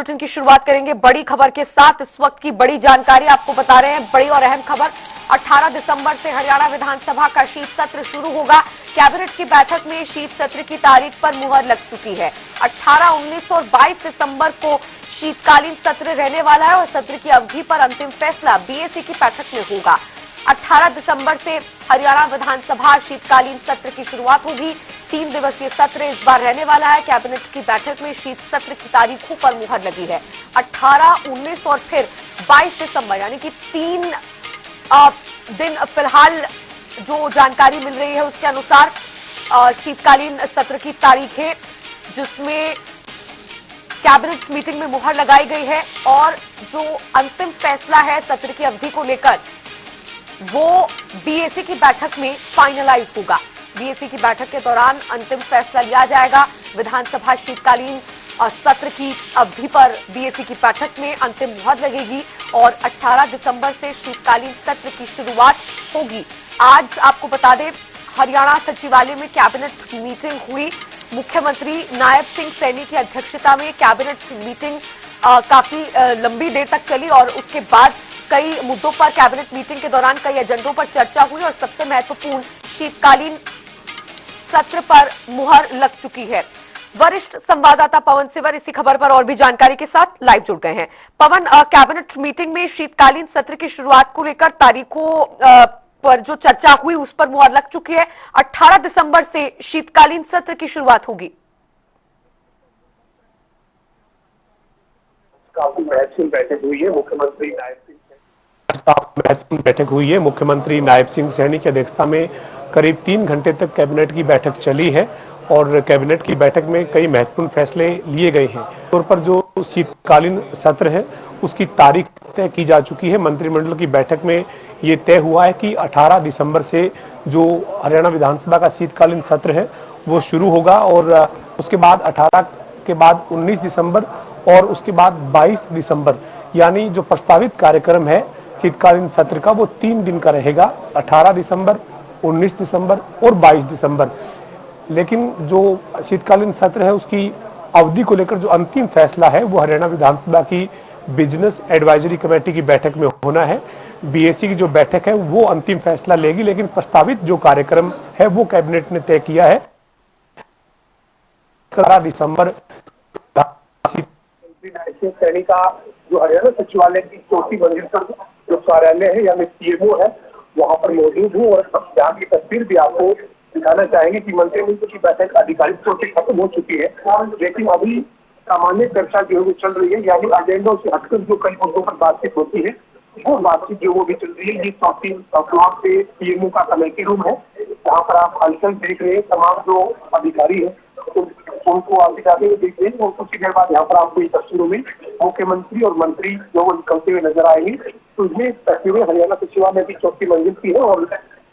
Bulletin की शुरुआत करेंगे बड़ी खबर के साथ। इस वक्त की बड़ी जानकारी आपको बता रहे हैं, बड़ी और अहम खबर। 18 दिसंबर से हरियाणा विधानसभा का शीत सत्र शुरू होगा। कैबिनेट की बैठक में शीत सत्र की तारीख पर मुहर लग चुकी है। 18, 19 और 22 दिसंबर को शीतकालीन सत्र रहने वाला है और सत्र की अवधि पर अंतिम फैसला बीएसी की बैठक में होगा। 18 दिसंबर से हरियाणा विधानसभा शीतकालीन सत्र की शुरुआत होगी। 3 दिवसीय सत्र इस बार रहने वाला है। कैबिनेट की बैठक में शीत सत्र की तारीखों पर मुहर लगी है। 18, 19 और फिर 22 दिसंबर यानी कि 3 दिन फिलहाल जो जानकारी मिल रही है उसके अनुसार शीतकालीन सत्र की तारीख है, जिसमें कैबिनेट मीटिंग में मुहर लगाई गई है और जो अंतिम फैसला है सत्र की अवधि को लेकर वो बीएसी की बैठक में फाइनलाइज होगा। बीएसी की बैठक के दौरान अंतिम फैसला लिया जाएगा। विधानसभा शीतकालीन सत्र की अवधि पर बीएसी की बैठक में अंतिम मुहर लगेगी और 18 दिसंबर से शीतकालीन सत्र की शुरुआत होगी। आज आपको बता दें, हरियाणा सचिवालय में कैबिनेट मीटिंग हुई। मुख्यमंत्री नायब सिंह सैनी की अध्यक्षता में कैबिनेट मीटिंग काफी लंबी देर तक चली और उसके बाद कई मुद्दों पर कैबिनेट मीटिंग के दौरान कई एजेंडों पर चर्चा हुई और सबसे महत्वपूर्ण शीतकालीन सत्र पर मुहर लग चुकी है। वरिष्ठ संवाददाता पवन सिवर इसी खबर पर और भी जानकारी के साथ लाइव जुड़ गए हैं। पवन, कैबिनेट मीटिंग में शीतकालीन सत्र की शुरुआत को लेकर तारीखों पर जो चर्चा हुई उस पर मुहर लग चुकी है। 18 दिसंबर से शीतकालीन सत्र की शुरुआत होगी। काफी महत्वपूर्ण बैठक हुई है। मुख्यमंत्री नायब सिंह सैनी की अध्यक्षता में करीब 3 घंटे तक कैबिनेट की बैठक चली है और कैबिनेट की बैठक में कई महत्वपूर्ण फैसले लिए गए हैं। तौर पर जो शीतकालीन सत्र है उसकी तारीख तय की जा चुकी है। मंत्रिमंडल की बैठक में ये तय हुआ है कि 18 दिसंबर से जो हरियाणा विधानसभा का शीतकालीन सत्र है वो शुरू होगा और उसके बाद 18 के बाद 19 दिसंबर और उसके बाद 22 दिसंबर यानी जो प्रस्तावित कार्यक्रम है शीतकालीन सत्र का वो 3 दिन का रहेगा। 18 दिसंबर, 19 दिसंबर और 22 दिसंबर। लेकिन जो शीतकालीन सत्र है उसकी अवधि को लेकर जो अंतिम फैसला है वो हरियाणा विधानसभा की बिजनेस एडवाइजरी कमेटी की बैठक में होना है। बीएसी की जो बैठक है वो अंतिम फैसला लेगी, लेकिन प्रस्तावित जो कार्यक्रम है वो कैबिनेट ने तय किया है। 18 दिसंबर सैनी का जो हरियाणा सचिवालय की चौथी मंजिल पर जो कार्यालय है यानी सीएमओ है वहां पर मौजूद हूँ और यहाँ की तस्वीर भी आपको दिखाना चाहेंगे कि मंत्रिमंडल की बैठक आधिकारिक तौर पर खत्म हो चुकी है, लेकिन अभी सामान्य चर्चा जो है वो चल रही है। यानी एजेंडों से हटकर जो कई मुद्दों पर बातचीत होती है वो बातचीत जो वो भी चल रही है। ये चौथी फ्लोर पे सीएमओ का कमेटी रूम है, जहाँ पर आप हलचल देख रहे हैं। तमाम जो अधिकारी है उनको आगे जाते हुए देख रहे हैं और कुछ देर बाद यहाँ पर आपको इस तस्वीरों में मुख्यमंत्री और मंत्री जो वो निकलते हुए नजर आएंगे। तो ये तस्वीरें हरियाणा सचिवालय की चौथी मंजिल की है और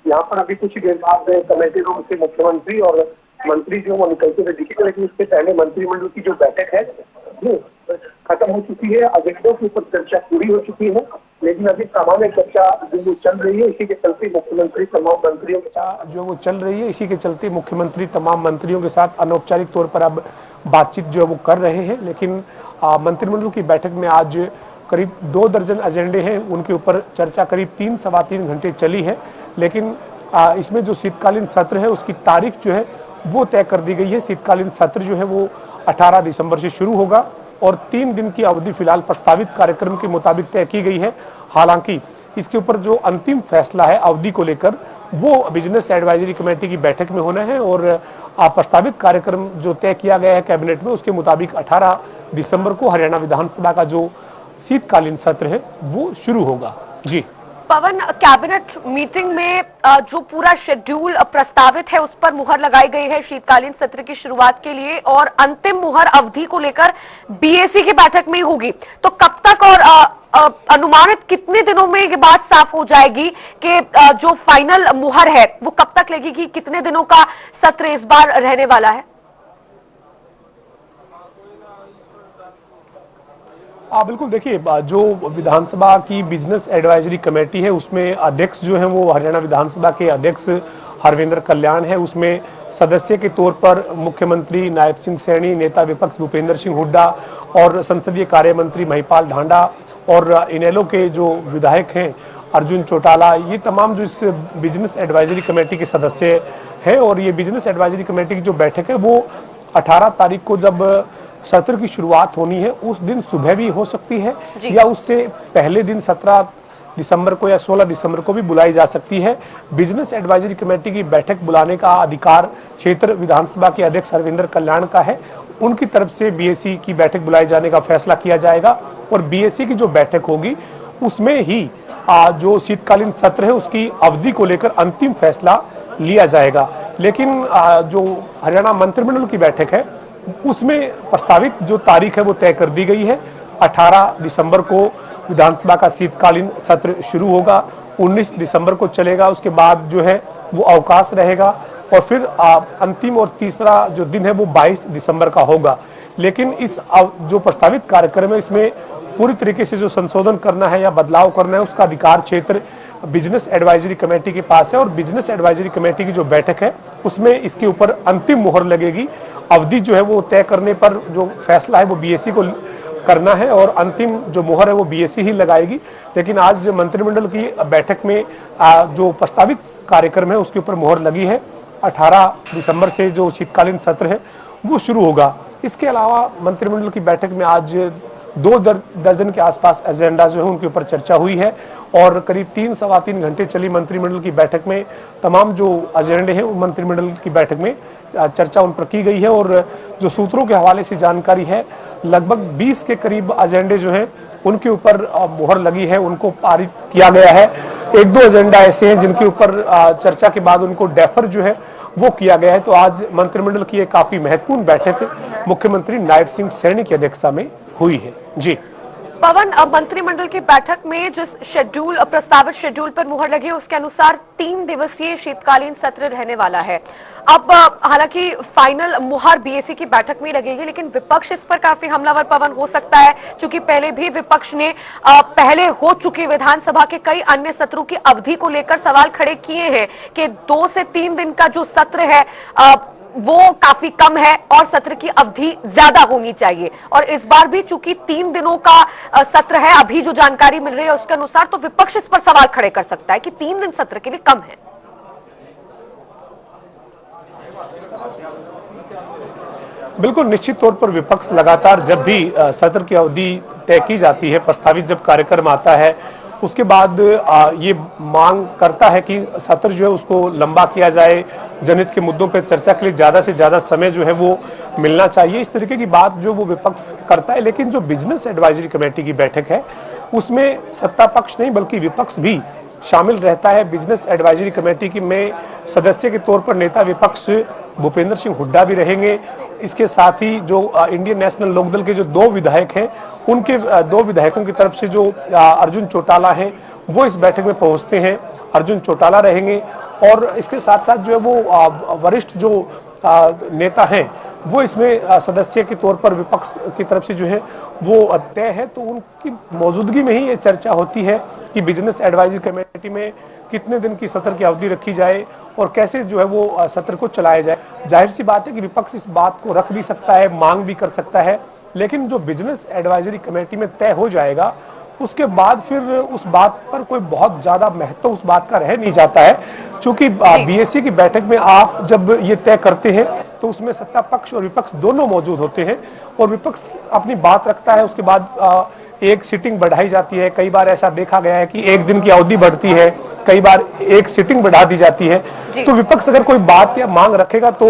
यहाँ पर अभी कुछ देर बाद कमेटी रूम से मुख्यमंत्री और मंत्री जो वो निकलते हुए दिखेंगे, लेकिन उससे पहले मंत्रिमंडल की जो बैठक है वो खत्म हो चुकी है। एजेंडों के ऊपर चर्चा पूरी हो चुकी है, लेकिन अभी सामान्य चर्चा जो चल रही है इसी के चलते मुख्यमंत्री तमाम मंत्रियों के साथ तमाम मंत्रियों के साथ अनौपचारिक तौर पर अब बातचीत जो है वो कर रहे हैं। लेकिन मंत्रिमंडल की बैठक में आज करीब 2 दर्जन एजेंडे हैं, उनके ऊपर चर्चा करीब 3 सवा 3 घंटे चली है। लेकिन इसमें जो शीतकालीन सत्र है उसकी तारीख जो है वो तय कर दी गई है। शीतकालीन सत्र जो है वो 18 दिसंबर से शुरू होगा और 3 दिन की अवधि फिलहाल प्रस्तावित कार्यक्रम के मुताबिक तय की गई है। हालांकि इसके ऊपर जो अंतिम फैसला है अवधि को लेकर वो बिजनेस एडवाइजरी कमेटी की बैठक में होना है और प्रस्तावित कार्यक्रम जो तय किया गया है कैबिनेट में उसके मुताबिक 18 दिसंबर को हरियाणा विधानसभा का जो शीतकालीन सत्र है वो शुरू होगा। जी पवन, कैबिनेट मीटिंग में जो पूरा शेड्यूल प्रस्तावित है उस पर मुहर लगाई गई है शीतकालीन सत्र की शुरुआत के लिए और अंतिम मुहर अवधि को लेकर बीएसी की बैठक में होगी। तो कब तक और अनुमानित कितने दिनों में ये बात साफ हो जाएगी कि जो फाइनल मुहर है वो कब तक लगेगी? कितने दिनों का सत्र इस बार रहने वाला है? बिल्कुल, देखिए जो विधानसभा की बिजनेस एडवाइजरी कमेटी है उसमें अध्यक्ष जो है वो हरियाणा विधानसभा के अध्यक्ष हरविंदर कल्याण है। उसमें सदस्य के तौर पर मुख्यमंत्री नायब सिंह सैनी, नेता विपक्ष भूपेंद्र सिंह हुड्डा और संसदीय कार्य मंत्री महिपाल ढांडा और इनेलो के जो विधायक हैं अर्जुन चौटाला, ये तमाम जो इस बिजनेस एडवाइजरी कमेटी के सदस्य हैं। और ये बिजनेस एडवाइजरी कमेटी की जो बैठक है वो 18 तारीख को जब सत्र की शुरुआत होनी है उस दिन सुबह भी हो सकती है या उससे पहले दिन 17 दिसंबर को या 16 दिसंबर को भी बुलाई जा सकती है। बिजनेस एडवाइजरी कमेटी की बैठक बुलाने का अधिकार क्षेत्र विधानसभा के अध्यक्ष अरविंदर कल्याण का है। उनकी तरफ से बीएसी की बैठक बुलाई जाने का फैसला किया जाएगा और बीएसी की जो बैठक होगी उसमें ही जो शीतकालीन सत्र है उसकी अवधि को लेकर अंतिम फैसला लिया जाएगा। लेकिन जो हरियाणा मंत्रिमंडल की बैठक है उसमें प्रस्तावित जो तारीख है वो तय कर दी गई है। 18 दिसंबर को विधानसभा का शीतकालीन सत्र शुरू होगा, 19 दिसंबर को चलेगा, उसके बाद जो है वो अवकाश रहेगा और फिर अंतिम और तीसरा जो दिन है वो 22 दिसंबर का होगा। लेकिन इस जो प्रस्तावित कार्यक्रम है इसमें पूरी तरीके से जो संशोधन करना है या बदलाव करना है उसका अधिकार क्षेत्र बिजनेस एडवाइजरी कमेटी के पास है और बिजनेस एडवाइजरी कमेटी की जो बैठक है उसमें इसके ऊपर अंतिम मुहर लगेगी। अवधि जो है वो तय करने पर जो फैसला है वो बीएसी को करना है और अंतिम जो मुहर है वो बीएसी ही लगाएगी। लेकिन आज मंत्रिमंडल की बैठक में जो प्रस्तावित कार्यक्रम है उसके ऊपर मुहर लगी है। 18 दिसंबर से जो शीतकालीन सत्र है वो शुरू होगा। इसके अलावा मंत्रिमंडल की बैठक में आज 2 दर्जन के आसपास एजेंडा जो है उनके ऊपर चर्चा हुई है और करीब 3-3.25 घंटे चली मंत्रिमंडल की बैठक में तमाम जो एजेंडे हैं मंत्रिमंडल की बैठक में चर्चा उन पर की गई है। और जो सूत्रों के हवाले से जानकारी है लगभग 20 के करीब एजेंडे जो हैं उनके ऊपर मुहर लगी है, उनको पारित किया गया है। 1-2 एजेंडा ऐसे हैं जिनके ऊपर चर्चा के बाद उनको डेफर जो है वो किया गया है। तो आज मंत्रिमंडल की एक काफी महत्वपूर्ण बैठक मुख्यमंत्री नायब सिंह सैनी की अध्यक्षता में हुई है। जी पवन, अब मंत्रिमंडल की बैठक में जो शेड्यूल प्रस्तावित शेड्यूल पर मुहर लगी है उसके अनुसार 3 दिवसीय शीतकालीन सत्र रहने वाला है। अब हालांकि फाइनल मुहर बीएसी की बैठक में लगेगी लेकिन विपक्ष इस पर काफी हमलावर पवन हो सकता है क्योंकि पहले भी विपक्ष ने पहले हो चुके विधानसभा के कई अन्य सत्रों की अवधि को लेकर सवाल खड़े किए हैं कि 2 से 3 दिन का जो सत्र है वो काफी कम है और सत्र की अवधि ज्यादा होनी चाहिए। और इस बार भी चूंकि 3 दिनों का सत्र है, अभी जो जानकारी मिल रही है उसके अनुसार, तो विपक्ष इस पर सवाल खड़े कर सकता है कि 3 दिन सत्र के लिए कम है। बिल्कुल निश्चित तौर पर विपक्ष लगातार जब भी सत्र की अवधि तय की जाती है, प्रस्तावित जब कार्यक्रम आता है उसके बाद ये मांग करता है कि सत्र जो है उसको लंबा किया जाए, जनहित के मुद्दों पर चर्चा के लिए ज़्यादा से ज़्यादा समय जो है वो मिलना चाहिए। इस तरीके की बात जो वो विपक्ष करता है। लेकिन जो बिजनेस एडवाइजरी कमेटी की बैठक है उसमें सत्ता पक्ष नहीं बल्कि विपक्ष भी शामिल रहता है। बिजनेस एडवाइजरी कमेटी की में सदस्य के तौर पर नेता विपक्ष भूपेंद्र सिंह हुड्डा भी रहेंगे। इसके साथ ही जो इंडियन नेशनल लोकदल के जो 2 विधायक हैं उनके 2 विधायकों की तरफ से जो अर्जुन चौटाला हैं वो इस बैठक में पहुंचते हैं, अर्जुन चौटाला रहेंगे। और इसके साथ साथ जो है वो वरिष्ठ जो नेता हैं वो इसमें सदस्य के तौर पर विपक्ष की तरफ से जो है वो तय है। तो उनकी मौजूदगी में ही ये चर्चा होती है कि बिजनेस एडवाइजरी कमेटी में कितने दिन की सत्र की अवधि रखी जाए और कैसे जो है वो सत्र को चलाया जाए। जाहिर सी बात है कि विपक्ष इस बात को रख भी सकता है, मांग भी कर सकता है, लेकिन जो बिजनेस एडवाइजरी कमेटी में तय हो जाएगा उसके बाद फिर उस बात पर कोई बहुत ज्यादा महत्व उस बात का रह नहीं जाता है। क्योंकि बीएसी की बैठक में आप जब ये तय करते हैं तो उसमें सत्ता पक्ष और विपक्ष दोनों मौजूद होते हैं और विपक्ष अपनी बात रखता है। उसके बाद एक सीटिंग बढ़ाई जाती है। कई बार ऐसा देखा गया है कि 1 दिन की अवधि बढ़ती है, कई बार एक सीटिंग बढ़ा दी जाती है। तो विपक्ष अगर कोई बात या मांग रखेगा तो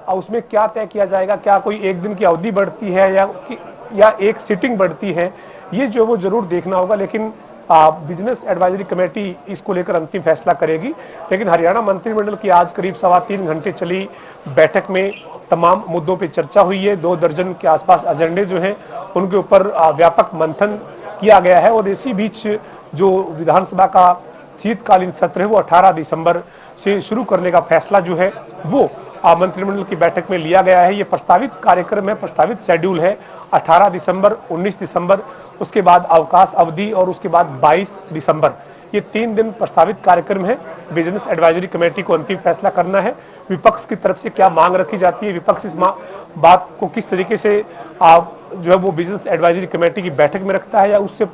उसमें क्या तय किया जाएगा, क्या कोई 1 दिन की अवधि बढ़ती है या एक सीटिंग बढ़ती है, ये जो वो जरूर देखना होगा। लेकिन बिजनेस एडवाइजरी कमेटी इसको लेकर अंतिम फैसला करेगी। लेकिन हरियाणा मंत्रिमंडल की आज करीब 3.25 घंटे चली बैठक में तमाम मुद्दों पे चर्चा हुई है। 2 दर्जन के आसपास एजेंडे जो हैं उनके ऊपर व्यापक मंथन किया गया है। और इसी बीच जो विधानसभा का शीतकालीन सत्र है वो 18 दिसंबर से शुरू करने का फैसला जो है वो मंत्रिमंडल की बैठक में लिया गया है। ये प्रस्तावित कार्यक्रम है, प्रस्तावित शेड्यूल है। 18 दिसंबर, 19 दिसंबर, उसके बाद अवकाश अवधि और उसके बाद 22 दिसंबर, ये 3 दिन प्रस्तावित कार्यक्रम है। बिजनेस एडवाइजरी कमेटी को अंतिम फैसला करना है। विपक्ष की तरफ से क्या मांग रखी जाती है, विपक्ष इस बात को किस तरीके से जो है वो बिजनेस एडवाइजरी कमेटी की बैठक में रखता है या उससे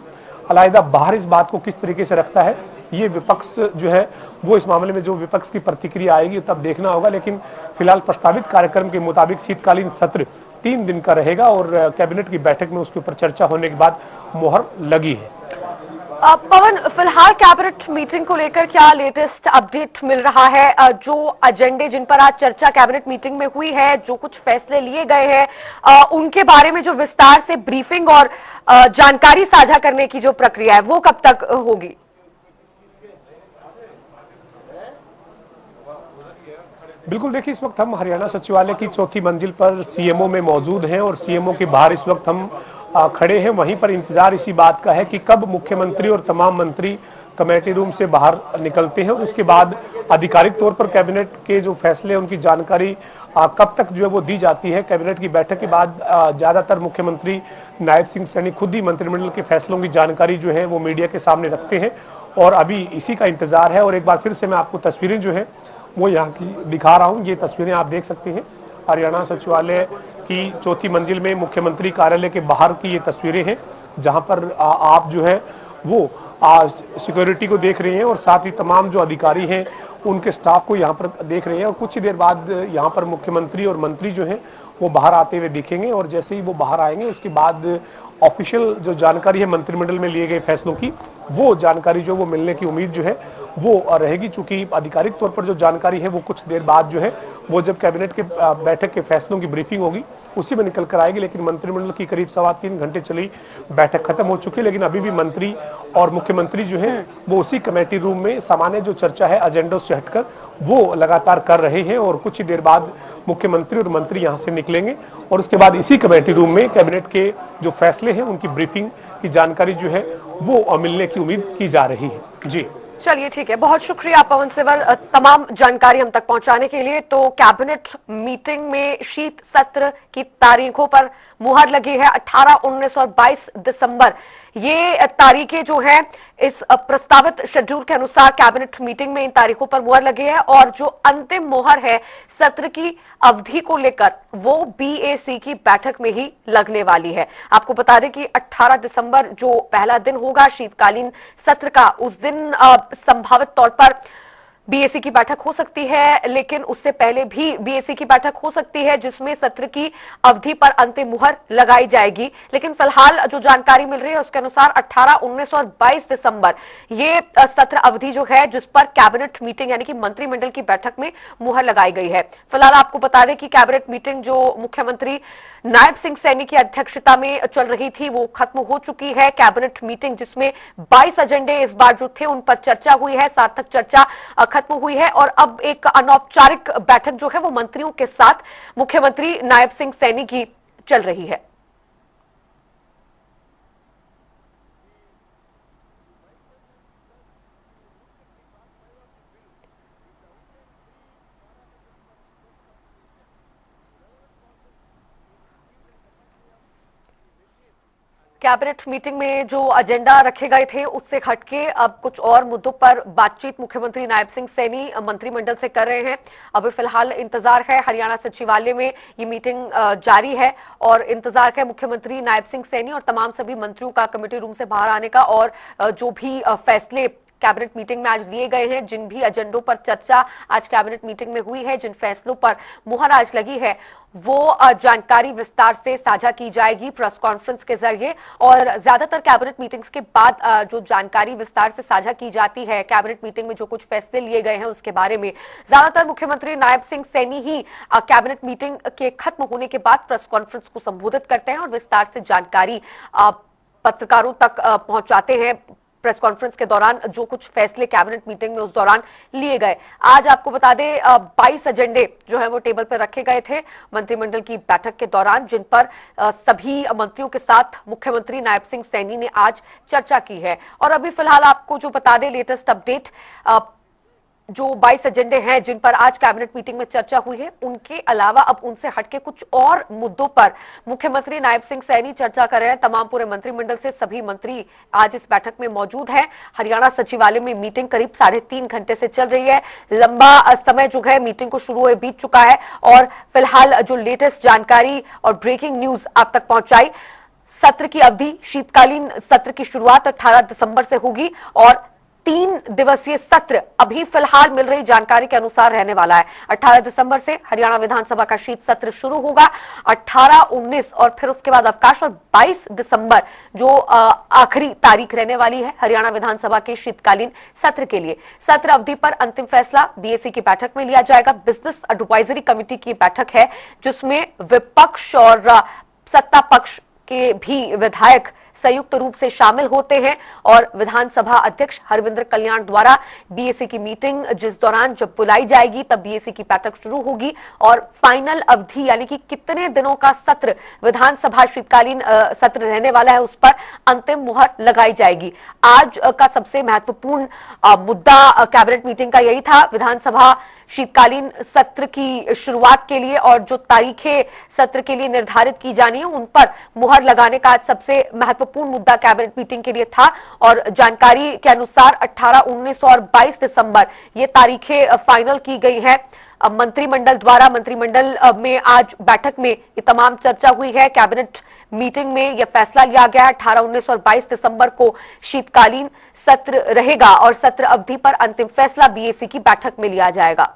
अलग बाहर इस बात को किस तरीके से रखता है, ये विपक्ष जो है वो इस मामले में जो विपक्ष की प्रतिक्रिया आएगी तब देखना होगा। लेकिन फिलहाल प्रस्तावित कार्यक्रम के मुताबिक शीतकालीन सत्र 3 दिन का रहेगा और कैबिनेट की बैठक में उसके ऊपर चर्चा होने के बाद मुहर लगी है। पवन, फिलहाल कैबिनेट मीटिंग को लेकर क्या लेटेस्ट अपडेट मिल रहा है? जो एजेंडे जिन पर आज चर्चा कैबिनेट मीटिंग में हुई है, जो कुछ फैसले लिए गए हैं, उनके बारे में जो विस्तार से ब्रीफिंग और जानकारी साझा करने की जो प्रक्रिया है वो कब तक होगी? बिल्कुल, देखिए इस वक्त हम हरियाणा सचिवालय की 4थी मंजिल पर सीएमओ में मौजूद हैं और सीएमओ के बाहर इस वक्त हम खड़े हैं। वहीं पर इंतजार इसी बात का है कि कब मुख्यमंत्री और तमाम मंत्री कमेटी रूम से बाहर निकलते हैं और उसके बाद आधिकारिक तौर पर कैबिनेट के जो फैसले उनकी जानकारी कब तक जो है वो दी जाती है। कैबिनेट की बैठक के बाद ज्यादातर मुख्यमंत्री नायब सिंह सैनी खुद ही मंत्रिमंडल के फैसलों की जानकारी जो है वो मीडिया के सामने रखते हैं और अभी इसी का इंतजार है। और एक बार फिर से मैं आपको तस्वीरें जो है वो यहाँ की दिखा रहा हूँ। ये तस्वीरें आप देख सकते हैं हरियाणा सचिवालय की 4थी मंजिल में मुख्यमंत्री कार्यालय के बाहर की ये तस्वीरें हैं, जहाँ पर आप जो है वो सिक्योरिटी को देख रहे हैं और साथ ही तमाम जो अधिकारी हैं उनके स्टाफ को यहाँ पर देख रहे हैं। और कुछ ही देर बाद यहाँ पर मुख्यमंत्री और मंत्री जो हैं वो बाहर आते हुए दिखेंगे और जैसे ही वो बाहर आएंगे उसके बाद ऑफिशियल जो जानकारी है मंत्रिमंडल में लिए गए फैसलों की, वो जानकारी जो वो मिलने की उम्मीद जो है वो रहेगी। चूंकि आधिकारिक तौर पर जो जानकारी है वो कुछ देर बाद जो है वो जब कैबिनेट के बैठक के फैसलों की ब्रीफिंग होगी उसी में निकल कर आएगी। लेकिन मंत्रिमंडल की करीब 3.25 घंटे चली बैठक खत्म हो चुकी है, लेकिन अभी भी मंत्री और मुख्यमंत्री जो है वो उसी कमेटी रूम में सामान्य जो चर्चा है एजेंडा से हटकर वो लगातार कर रहे हैं। और कुछ ही देर बाद मुख्यमंत्री और मंत्री यहाँ से निकलेंगे और उसके बाद इसी कमेटी रूम में कैबिनेट के जो फैसले हैं उनकी ब्रीफिंग की जानकारी जो है वो मिलने की उम्मीद की जा रही है। जी चलिए, ठीक है, बहुत शुक्रिया पवन सिब्बल तमाम जानकारी हम तक पहुंचाने के लिए। तो कैबिनेट मीटिंग में शीत सत्र की तारीखों पर मुहर लगी है। 18, 19 और 22 दिसंबर ये तारीखें जो हैं इस प्रस्तावित शेड्यूल के अनुसार कैबिनेट मीटिंग में इन तारीखों पर मुहर लगी है और जो अंतिम मुहर है सत्र की अवधि को लेकर वो बीएसी की बैठक में ही लगने वाली है। आपको बता दें कि 18 दिसंबर जो पहला दिन होगा शीतकालीन सत्र का, उस दिन संभावित तौर पर बीएसी की बैठक हो सकती है, लेकिन उससे पहले भी बीएसी की बैठक हो सकती है जिसमें सत्र की अवधि पर अंतिम मुहर लगाई जाएगी। लेकिन फिलहाल जो जानकारी मिल रही है उसके अनुसार 18, 19 और 22 दिसंबर ये सत्र अवधि जो है जिस पर कैबिनेट मीटिंग यानी कि मंत्रिमंडल की बैठक में मुहर लगाई गई है। फिलहाल आपको बता दें कि कैबिनेट मीटिंग जो मुख्यमंत्री नायब सिंह सैनी की अध्यक्षता में चल रही थी वो खत्म हो चुकी है। कैबिनेट मीटिंग जिसमें 22 एजेंडे इस बार जो थे उन पर चर्चा हुई है, सार्थक चर्चा खत्म हुई है और अब एक अनौपचारिक बैठक जो है वो मंत्रियों के साथ मुख्यमंत्री नायब सिंह सैनी की चल रही है। कैबिनेट मीटिंग में जो एजेंडा रखे गए थे उससे हटके अब कुछ और मुद्दों पर बातचीत मुख्यमंत्री नायब सिंह सैनी मंत्रिमंडल से कर रहे हैं। अभी फिलहाल इंतजार है, हरियाणा सचिवालय में ये मीटिंग जारी है और इंतजार है मुख्यमंत्री नायब सिंह सैनी और तमाम सभी मंत्रियों का कमेटी रूम से बाहर आने का और जो भी फैसले कैबिनेट मीटिंग में आज लिए गए हैं, जिन भी एजेंडों पर चर्चा आज कैबिनेट मीटिंग में हुई है, जिन फैसलों पर मुहर आज लगी है, वो जानकारी विस्तार से साझा की जाएगी प्रेस कॉन्फ्रेंस के जरिए। और ज्यादातर कैबिनेट मीटिंग्स के बाद जो जानकारी विस्तार से साझा की जाती है कैबिनेट मीटिंग में जो कुछ फैसले लिए गए हैं उसके बारे में ज्यादातर मुख्यमंत्री नायब सिंह सैनी ही कैबिनेट मीटिंग के खत्म होने के बाद प्रेस कॉन्फ्रेंस को संबोधित करते हैं और विस्तार से जानकारी पत्रकारों तक पहुंचाते हैं। प्रेस कॉन्फ्रेंस के दौरान जो कुछ फैसले कैबिनेट मीटिंग में उस दौरान लिए गए, आज आपको बता दें 22 एजेंडे जो है वो टेबल पर रखे गए थे मंत्रिमंडल की बैठक के दौरान, जिन पर सभी मंत्रियों के साथ मुख्यमंत्री नायब सिंह सैनी ने आज चर्चा की है। और अभी फिलहाल आपको जो बता दें लेटेस्ट अपडेट, जो 22 एजेंडे हैं जिन पर आज कैबिनेट मीटिंग में चर्चा हुई है, उनके अलावा अब उनसे हटके कुछ और मुद्दों पर मुख्यमंत्री नायब सिंह सैनी चर्चा कर रहे हैं। तमाम पूरे मंत्रिमंडल से सभी मंत्री आज इस बैठक में मौजूद हैं। हरियाणा सचिवालय में मीटिंग करीब 3.5 घंटे से चल रही है। लंबा समय जो है मीटिंग को शुरू हुए बीत चुका है और फिलहाल जो लेटेस्ट जानकारी और ब्रेकिंग न्यूज आप तक पहुंचाई, सत्र की अवधि, शीतकालीन सत्र की शुरुआत 18 दिसंबर से होगी और 3 दिवसीय सत्र अभी फिलहाल मिल रही जानकारी के अनुसार रहने वाला है। 18 दिसंबर से हरियाणा विधानसभा का शीत सत्र शुरू होगा, 18, 19 और फिर उसके बाद अवकाश, और 22 दिसंबर जो आखिरी तारीख रहने वाली है हरियाणा विधानसभा के शीतकालीन सत्र के लिए। सत्र अवधि पर अंतिम फैसला बीएसी की बैठक में लिया जाएगा। बिजनेस एडवाइजरी कमेटी की बैठक है जिसमें विपक्ष और सत्ता पक्ष के भी विधायक संयुक्त रूप से शामिल होते हैं और विधानसभा अध्यक्ष हरविंद्र कल्याण द्वारा बीएसी की मीटिंग जिस दौरान जब बुलाई जाएगी तब बीएसी की बैठक शुरू होगी और फाइनल अवधि यानी कि कितने दिनों का सत्र विधानसभा शीतकालीन सत्र रहने वाला है उस पर अंतिम मुहर लगाई जाएगी। आज का सबसे महत्वपूर्ण मुद्दा कैबिनेट मीटिंग का यही था, विधानसभा शीतकालीन सत्र की शुरुआत के लिए और जो तारीखें सत्र के लिए निर्धारित की जानी है उन पर मुहर लगाने का आज सबसे महत्वपूर्ण मुद्दा कैबिनेट मीटिंग के लिए था। और जानकारी के अनुसार 18, 19 और 22 दिसंबर ये तारीखें फाइनल की गई है मंत्रिमंडल द्वारा। मंत्रिमंडल में आज बैठक में ये तमाम चर्चा हुई है। कैबिनेट मीटिंग में यह फैसला लिया गया है 18, 19 और 22 दिसंबर को शीतकालीन सत्र रहेगा और सत्र अवधि पर अंतिम फैसला बीएसी की बैठक में लिया जाएगा।